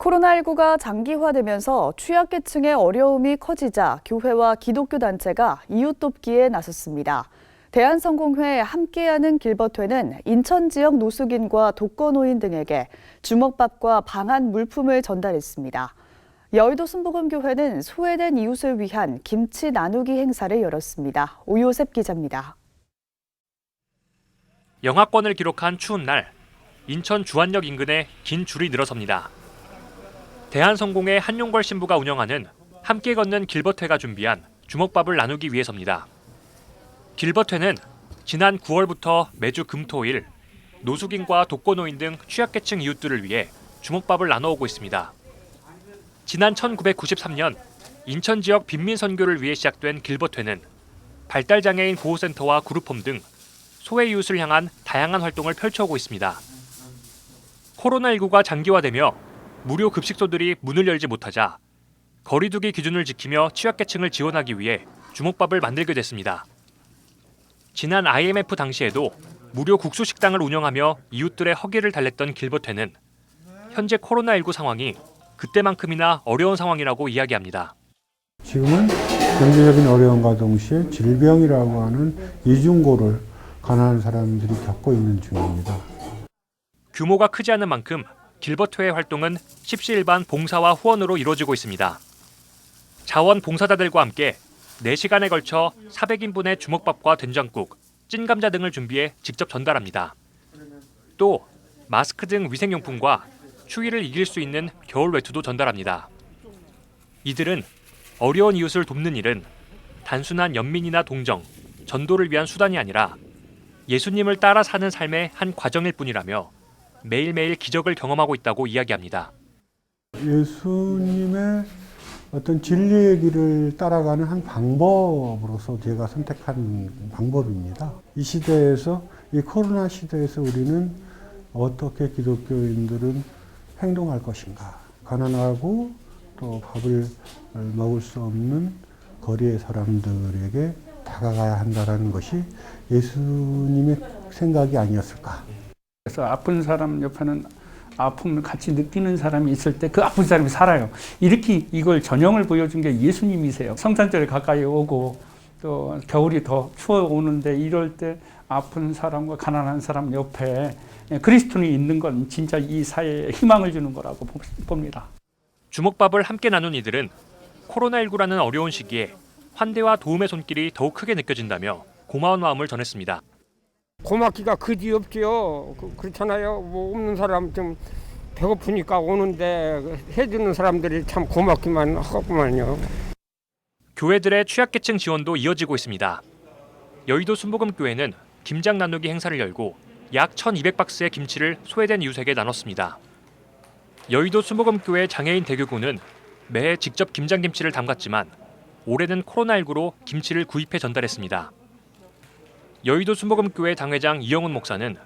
코로나19가 장기화되면서 취약계층의 어려움이 커지자 교회와 기독교 단체가 이웃 돕기에 나섰습니다. 대한성공회 함께하는 길벗회는 인천 지역 노숙인과 독거노인 등에게 주먹밥과 방한 물품을 전달했습니다. 여의도 순복음교회는 소외된 이웃을 위한 김치 나누기 행사를 열었습니다. 오요셉 기자입니다. 영하권을 기록한 추운 날, 인천 주안역 인근에 긴 줄이 늘어섭니다. 대한성공회 한용걸 신부가 운영하는 함께 걷는 길벗회가 준비한 주먹밥을 나누기 위해서입니다. 길벗회는 지난 9월부터 매주 금토일 노숙인과 독거노인 등 취약계층 이웃들을 위해 주먹밥을 나눠오고 있습니다. 지난 1993년 인천 지역 빈민선교를 위해 시작된 길벗회는 발달장애인 보호센터와 그룹홈 등 소외 이웃을 향한 다양한 활동을 펼쳐오고 있습니다. 코로나19가 장기화되며 무료 급식소들이 문을 열지 못하자 거리두기 기준을 지키며 취약계층을 지원하기 위해 주먹밥을 만들게 됐습니다. 지난 IMF 당시에도 무료 국수 식당을 운영하며 이웃들의 허기를 달랬던 길벗회는 현재 코로나19 상황이 그때만큼이나 어려운 상황이라고 이야기합니다. 지금은 경제적인 어려움과 동시에 질병이라고 하는 이중고를 가난한 사람들이 겪고 있는 중입니다. 규모가 크지 않은 만큼 길벗회의 활동은 십시일반 봉사와 후원으로 이루어지고 있습니다. 자원봉사자들과 함께 4시간에 걸쳐 400인분의 주먹밥과 된장국, 찐감자 등을 준비해 직접 전달합니다. 또 마스크 등 위생용품과 추위를 이길 수 있는 겨울 외투도 전달합니다. 이들은 어려운 이웃을 돕는 일은 단순한 연민이나 동정, 전도를 위한 수단이 아니라 예수님을 따라 사는 삶의 한 과정일 뿐이라며 매일매일 기적을 경험하고 있다고 이야기합니다. 예수님의 어떤 진리의 길을 따라가는 한 방법으로서 제가 선택한 방법입니다. 이 시대에서, 이 코로나 시대에서 우리는 어떻게 기독교인들은 행동할 것인가. 가난하고 또 밥을 먹을 수 없는 거리의 사람들에게 다가가야 한다는 것이 예수님의 생각이 아니었을까. 그래서 아픈 사람 옆에는 아픔을 같이 느끼는 사람이 있을 때 그 아픈 사람이 살아요. 이렇게 이걸 전형을 보여준 게 예수님이세요. 성탄절에 가까이 오고 또 겨울이 더 추워 오는데 이럴 때 아픈 사람과 가난한 사람 옆에 그리스도인이 있는 건 진짜 이 사회에 희망을 주는 거라고 봅니다. 주먹밥을 함께 나눈 이들은 코로나19라는 어려운 시기에 환대와 도움의 손길이 더욱 크게 느껴진다며 고마운 마음을 전했습니다. 고맙기가 그지 없지요. 그렇잖아요. 뭐 없는 사람 좀 배고프니까 오는데 해주는 사람들이 참 고맙기만 하겠구만요. 교회들의 취약계층 지원도 이어지고 있습니다. 여의도 순복음교회는 김장 나누기 행사를 열고 약 1,200박스의 김치를 소외된 이웃에게 나눴습니다. 여의도 순복음교회 장애인 대교구는 매해 직접 김장김치를 담갔지만 올해는 코로나19로 김치를 구입해 전달했습니다. 여의도 순복음교회 당회장 이영훈 목사는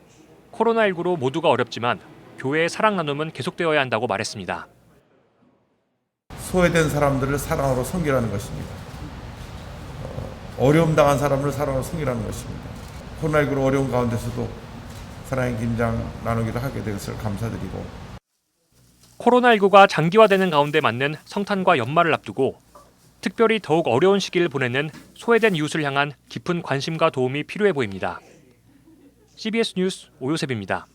코로나19로 모두가 어렵지만 교회의 사랑 나눔은 계속되어야 한다고 말했습니다. 소외된 사람들을 사랑으로 섬기라는 것입니다. 어려움 당한 사람을 사랑으로 섬기라는 것입니다. 코로나19로 어려운 가운데서도 사랑의 김장 나누기를 하게 된 것을 감사드리고, 코로나19가 장기화되는 가운데 맞는 성탄과 연말을 앞두고 특별히 더욱 어려운 시기를 보내는 소외된 이웃을 향한 깊은 관심과 도움이 필요해 보입니다. CBS 뉴스 오요셉입니다.